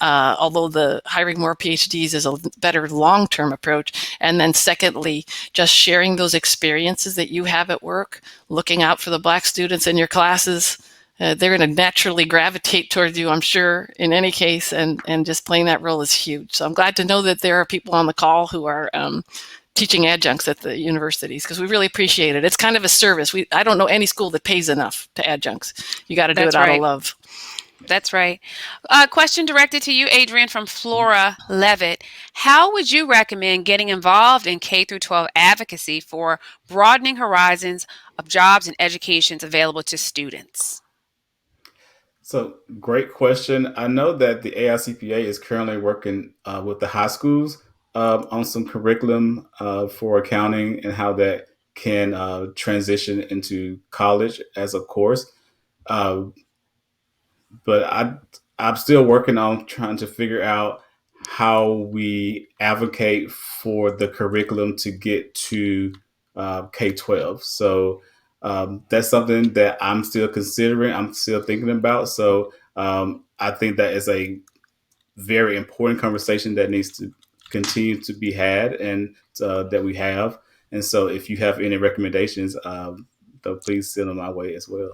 Although the hiring more PhDs is a better long-term approach. And then secondly, just sharing those experiences that you have at work, looking out for the Black students in your classes. They're going to naturally gravitate towards you, I'm sure, in any case, and just playing that role is huge. So I'm glad to know that there are people on the call who are teaching adjuncts at the universities, because we really appreciate it. It's kind of a service. I don't know any school that pays enough to adjuncts. You got to do it out of love. That's right. Question directed to you, Adrian, from Flora Levitt. How would you recommend getting involved in K through 12 advocacy for broadening horizons of jobs and educations available to students? So, great question. I know that the AICPA is currently working with the high schools on some curriculum for accounting and how that can transition into college as a course. But I'm still working on trying to figure out how we advocate for the curriculum to get to K-12. So that's something that I'm still considering. I'm still thinking about. So I think that is a very important conversation that needs to continue to be had and that we have. And so if you have any recommendations, please send them my way as well.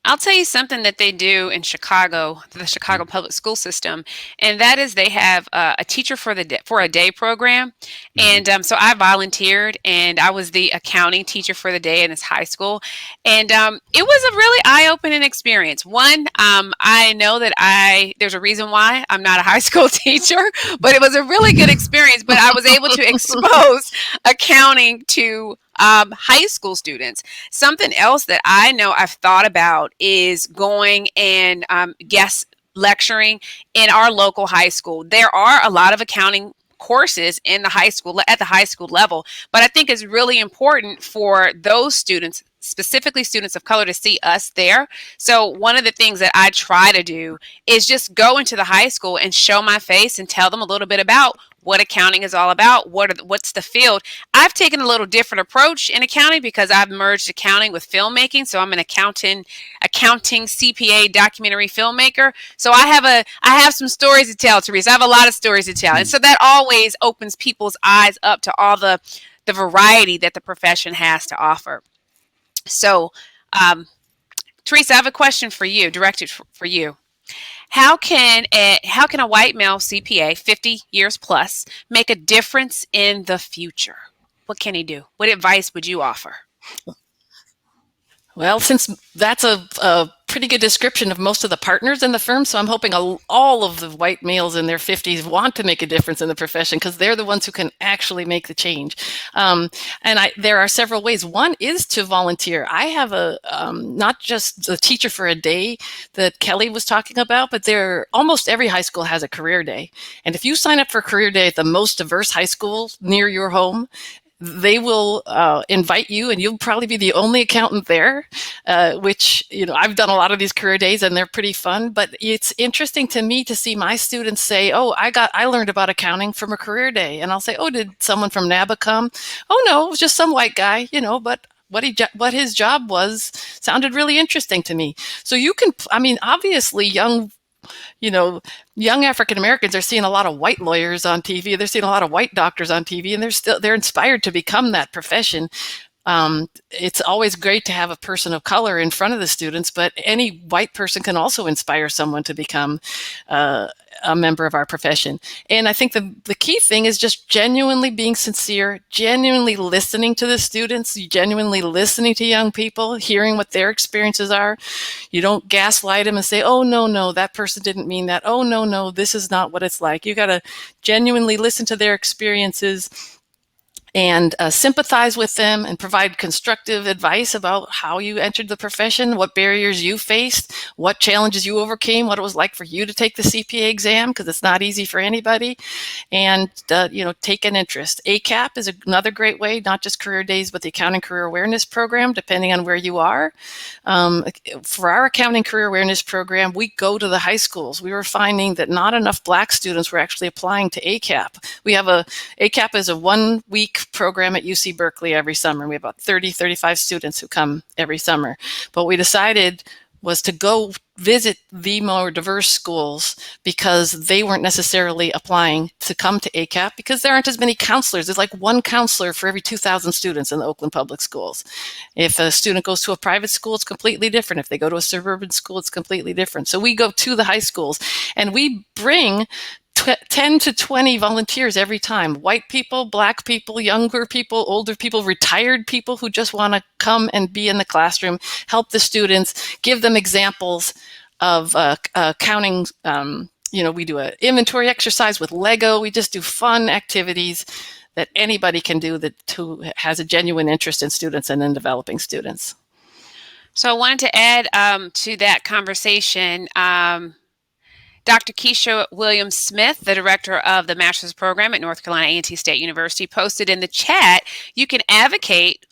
I'll tell you something that they do in Chicago, the Chicago public school system, and that is they have a teacher for a day program. And so I volunteered, and I was the accounting teacher for the day in this high school. And it was a really eye-opening experience. One, I know that there's a reason why I'm not a high school teacher, but it was a really good experience. But I was able to expose accounting to high school students. Something else that I know I've thought about is going and guest lecturing in our local high school. There are a lot of accounting courses in the high school at the high school level, but I think it's really important for those students, specifically students of color, to see us there. So one of the things that I try to do is just go into the high school and show my face and tell them a little bit about what accounting is all about, what's the field. I've taken a little different approach in accounting because I've merged accounting with filmmaking. So I'm an accounting CPA documentary filmmaker. So I have some stories to tell, Theresa. I have a lot of stories to tell. And so that always opens people's eyes up to all the variety that the profession has to offer. So, Theresa, I have a question for you, directed for you. How can a white male CPA, 50 years plus, make a difference in the future? What can he do? What advice would you offer? Well, since that's a pretty good description of most of the partners in the firm, so I'm hoping all of the white males in their 50s want to make a difference in the profession because they're the ones who can actually make the change. There are several ways. One is to volunteer. I have not just the teacher for a day that Kelly was talking about, but almost every high school has a career day. And if you sign up for career day at the most diverse high school near your home, they will invite you, and you'll probably be the only accountant there, which, I've done a lot of these career days and they're pretty fun, but it's interesting to me to see my students say, oh, I learned about accounting from a career day. And I'll say, oh, did someone from NABA come? Oh, no, it was just some white guy, but what his job was sounded really interesting to me. So you can, obviously young African Americans are seeing a lot of white lawyers on TV. They're seeing a lot of white doctors on TV, and they're inspired to become that profession. It's always great to have a person of color in front of the students, but any white person can also inspire someone to become a member of our profession. And I think the key thing is just genuinely being sincere, genuinely listening to the students, genuinely listening to young people, hearing what their experiences are. You don't gaslight them and say, oh, no, that person didn't mean that. Oh, no, this is not what it's like. You got to genuinely listen to their experiences and sympathize with them and provide constructive advice about how you entered the profession, what barriers you faced, what challenges you overcame, what it was like for you to take the CPA exam, because it's not easy for anybody, and take an interest. ACAP is another great way, not just career days, but the Accounting Career Awareness Program, depending on where you are. For our Accounting Career Awareness Program, we go to the high schools. We were finding that not enough Black students were actually applying to ACAP. ACAP is a 1-week program at UC Berkeley every summer. We have about 35 students who come every summer. But what we decided was to go visit the more diverse schools because they weren't necessarily applying to come to ACAP because there aren't as many counselors. There's like one counselor for every 2,000 students in the Oakland Public Schools. If a student goes to a private school, it's completely different. If they go to a suburban school, it's completely different. So we go to the high schools and we bring 10 to 20 volunteers every time. White people, Black people, younger people, older people, retired people who just want to come and be in the classroom, help the students, give them examples of counting. We do an inventory exercise with Lego. We just do fun activities that anybody can do who has a genuine interest in students and in developing students. So I wanted to add to that conversation, Dr. Keisha Williams-Smith, the director of the master's program at North Carolina A&T State University, posted in the chat, you can advocate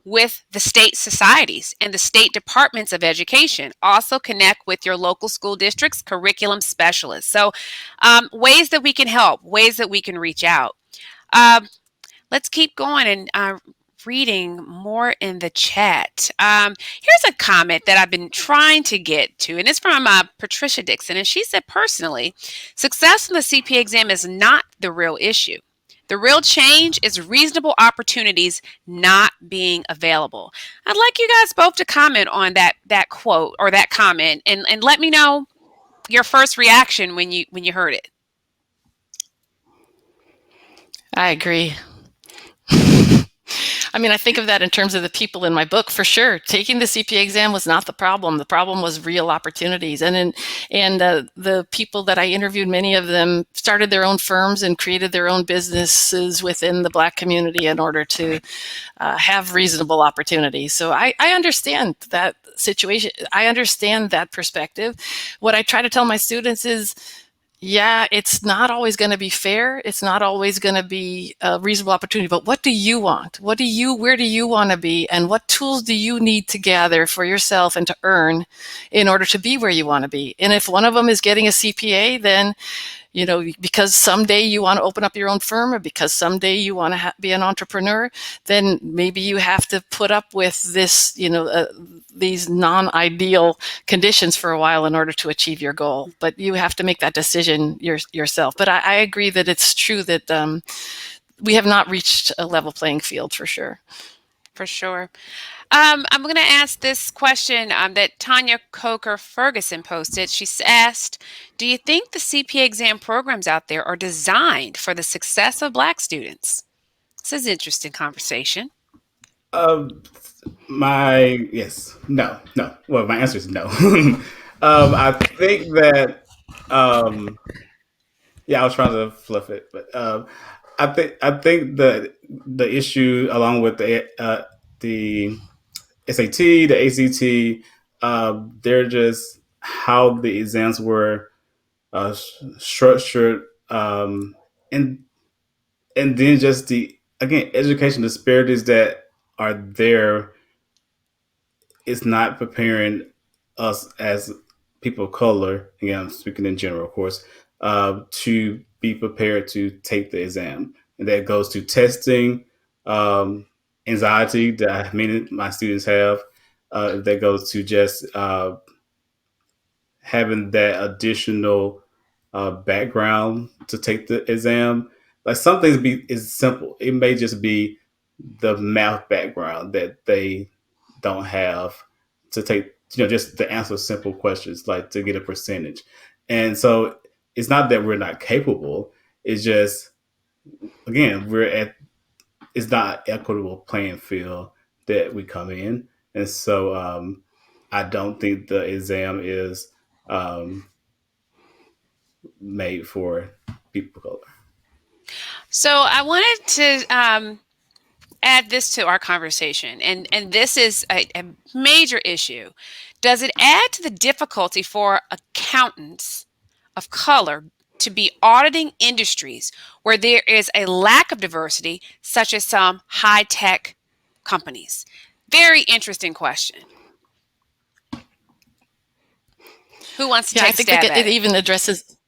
with the state societies and the state departments of education. Also connect with your local school district's curriculum specialists. So ways that we can help, ways that we can reach out. Let's keep going and reading more in the chat. Here's a comment that I've been trying to get to, and it's from Patricia Dixon, and she said, personally, success in the CPA exam is not the real issue. The real change is reasonable opportunities not being available. I'd like you guys both to comment on that quote or that comment, and let me know your first reaction when you heard it. I agree. I mean, I think of that in terms of the people in my book, for sure. Taking the CPA exam was not the problem. The problem was real opportunities. And the people that I interviewed, many of them started their own firms and created their own businesses within the Black community in order to have reasonable opportunities. So I understand that situation. I understand that perspective. What I try to tell my students is, yeah, it's not always going to be fair. It's not always going to be a reasonable opportunity. But what do you want? Where do you want to be? And what tools do you need to gather for yourself and to earn in order to be where you want to be? And if one of them is getting a CPA, then, because someday you want to open up your own firm or because someday you want to be an entrepreneur, then maybe you have to put up with this, these non-ideal conditions for a while in order to achieve your goal. But you have to make that decision yourself. But I agree that it's true that we have not reached a level playing field for sure. For sure. I'm going to ask this question that Tanya Coker-Ferguson posted. She's asked, do you think the CPA exam programs out there are designed for the success of Black students? This is an interesting conversation. No. Well, my answer is no. I think that, I was trying to fluff it, but I think that the issue, along with the SAT, the ACT, they're just how the exams were structured, and then just the education disparities that are there is not preparing us as people of color. Again, I'm speaking in general, of course, to be prepared to take the exam, and that goes to testing. Anxiety that my students have, that goes to just having that additional background to take the exam. Like some things is simple. It may just be the math background that they don't have to take, just to answer simple questions, like to get a percentage. And so it's not that we're not capable. It's just, again, it's not equitable playing field that we come in. And so I don't think the exam is made for people of color. So I wanted to add this to our conversation, and this is a major issue. Does it add to the difficulty for accountants of color to be auditing industries where there is a lack of diversity, such as some high-tech companies? Very interesting question. Who wants to take a stab at it? It even addresses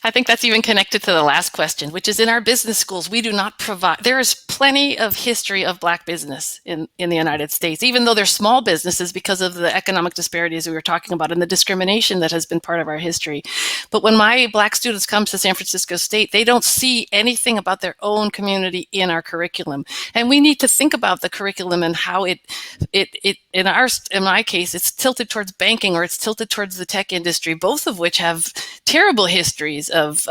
I think that's even connected to the last question, which is in our business schools, we do not provide, there is plenty of history of Black business in the United States, even though they're small businesses because of the economic disparities we were talking about and the discrimination that has been part of our history. But when my Black students come to San Francisco State, they don't see anything about their own community in our curriculum. And we need to think about the curriculum and how it in my case, it's tilted towards banking or it's tilted towards the tech industry, both of which have terrible histories of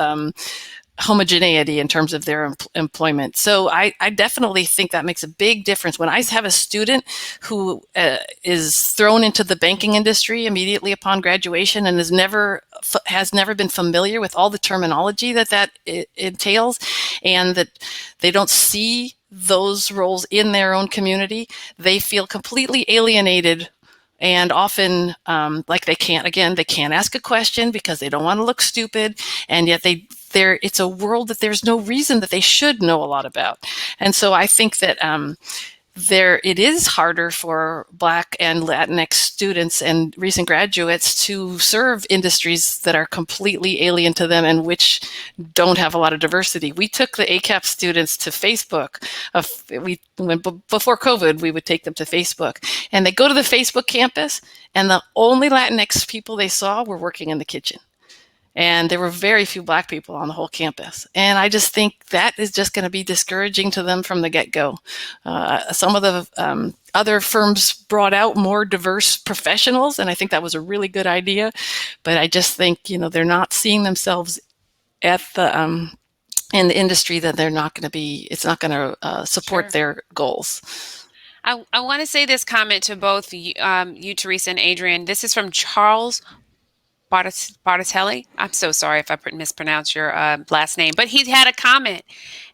homogeneity in terms of their employment. So I definitely think that makes a big difference. When I have a student who is thrown into the banking industry immediately upon graduation and has never been familiar with all the terminology that entails, and that they don't see those roles in their own community, they feel completely alienated. And often, like they can't ask a question because they don't want to look stupid, and yet it's a world that there's no reason that they should know a lot about. And so I think that it is harder for Black and Latinx students and recent graduates to serve industries that are completely alien to them and which don't have a lot of diversity. We took the ACAP students to Facebook. Before COVID, we would take them to Facebook, and they go to the Facebook campus, and the only Latinx people they saw were working in the kitchen. And there were very few Black people on the whole campus. And I just think that is just going to be discouraging to them from the get-go. Some of the other firms brought out more diverse professionals, and I think that was a really good idea. But I just think, they're not seeing themselves at in the industry that it's not going to support Sure. their goals. I want to say this comment to both you, Theresa and Adrian. This is from Charles Bartatelli. I'm so sorry if I mispronounced your last name, but he had a comment,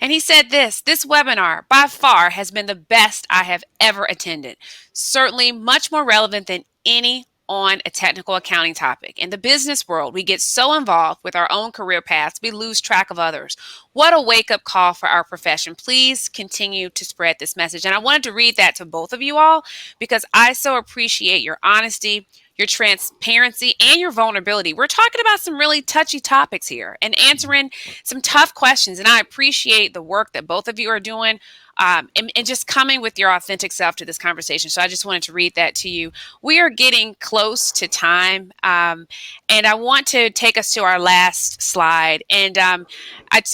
and he said this webinar by far has been the best I have ever attended. Certainly much more relevant than any on a technical accounting topic. In the business world, we get so involved with our own career paths, we lose track of others. What a wake-up call for our profession. Please continue to spread this message. And I wanted to read that to both of you all because I so appreciate your honesty, your transparency, and your vulnerability. We're talking about some really touchy topics here and answering some tough questions. And I appreciate the work that both of you are doing and just coming with your authentic self to this conversation. So I just wanted to read that to you. We are getting close to time. And I want to take us to our last slide. And I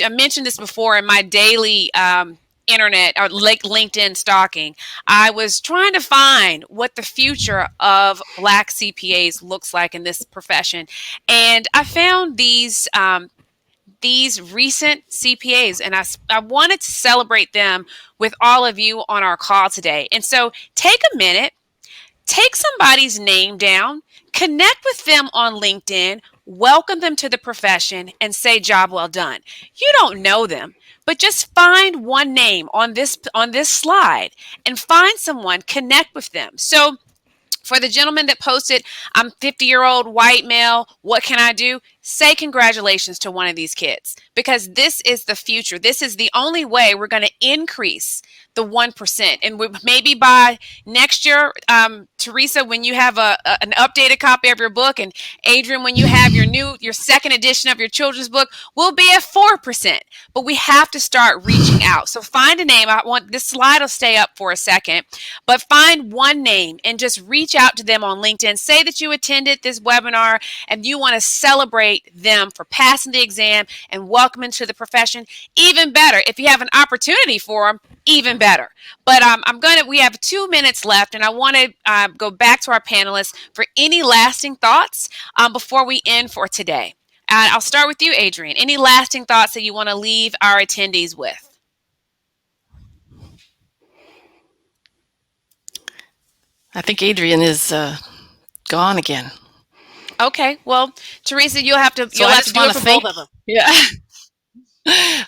mentioned this before in my daily internet or LinkedIn stalking. I was trying to find what the future of Black CPAs looks like in this profession. And I found these recent CPAs, and I wanted to celebrate them with all of you on our call today. And so take a minute, take somebody's name down, connect with them on LinkedIn, welcome them to the profession, and say job well done. You don't know them, but just find one name on this slide and find someone, connect with them. So for the gentleman that posted, I'm 50-year-old white male, what can I do? Say congratulations to one of these kids, because this is the future. This is the only way we're going to increase the 1%. And maybe by next year, Theresa, when you have an updated copy of your book, and Adrian, when you have your second edition of your children's book, we'll be at 4%. But we have to start reaching out. So find a name. This slide will stay up for a second, but find one name and just reach out to them on LinkedIn. Say that you attended this webinar and you want to celebrate them for passing the exam and welcoming to the profession. Even better, if you have an opportunity for them, even better. But we have 2 minutes left, and I want to go back to our panelists for any lasting thoughts before we end for today. I'll start with you, Adrian. Any lasting thoughts that you want to leave our attendees with? I think Adrian is gone again. Okay, well, Theresa, you'll have to do it for both of them. Yeah.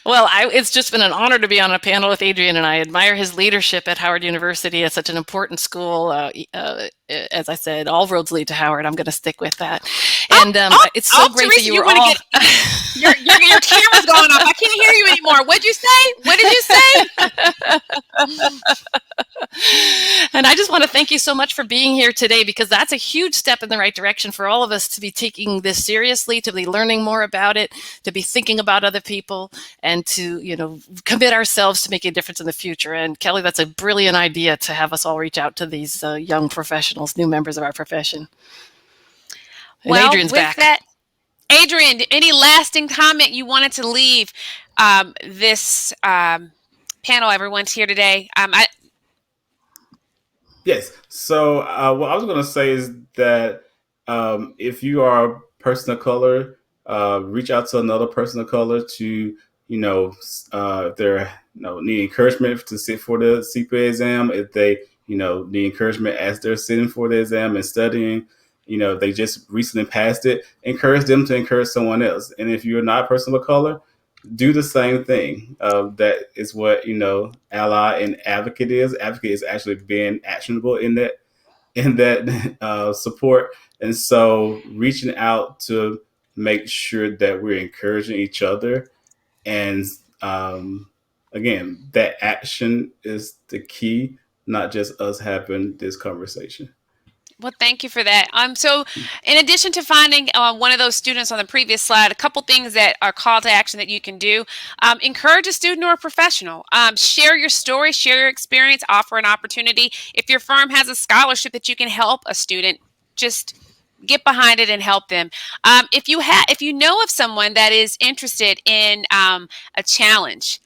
Well, it's just been an honor to be on a panel with Adrian, and I admire his leadership at Howard University. It's such an important school. As I said, all roads lead to Howard. I'm going to stick with that. And it's so great Theresa, that you were all... your camera's going off. I can't hear you anymore. What'd you say? What did you say? And I just want to thank you so much for being here today, because that's a huge step in the right direction for all of us to be taking this seriously, to be learning more about it, to be thinking about other people, and to, commit ourselves to making a difference in the future. And Kelly, that's a brilliant idea to have us all reach out to these young professionals, new members of our profession. And well, Adrian's with back. that, Adrian, any lasting comment you wanted to leave this panel? Everyone's here today. Yes. So what I was going to say is that if you are a person of color, reach out to another person of color to, if they're need encouragement to sit for the CPA exam, if they, need encouragement as they're sitting for the exam and studying, they just recently passed it, encourage them to encourage someone else. And if you're not a person of color, do the same thing. That is what ally and advocate is. Advocate is actually being actionable in that support, and so reaching out to make sure that we're encouraging each other. And again, that action is the key, not just us having this conversation. Well, thank you for that. So in addition to finding one of those students on the previous slide, a couple things that are call to action that you can do. Encourage a student or a professional. Share your story, share your experience, offer an opportunity. If your firm has a scholarship that you can help a student, just get behind it and help them. If you know of someone that is interested in a challenge,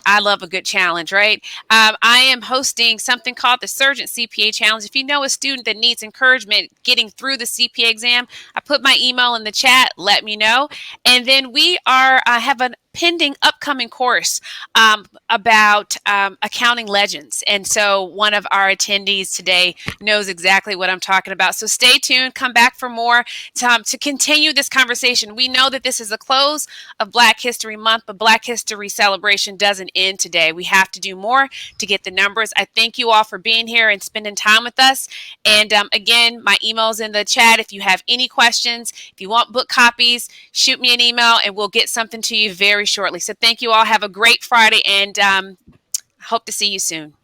I love a good challenge, right? I am hosting something called the Surgent CPA Challenge. If you know a student that needs encouragement getting through the CPA exam, I put my email in the chat. Let me know. And then we have a pending upcoming course about accounting legends. And so one of our attendees today knows exactly what I'm talking about. So stay tuned. Come back for more to continue this conversation. We know that this is the close of Black History Month, but Black History celebration doesn't end today. We have to do more to get the numbers. I thank you all for being here and spending time with us. And again, my email's in the chat. If you have any questions, if you want book copies, shoot me an email and we'll get something to you very shortly. So thank you all. Have a great Friday, and hope to see you soon.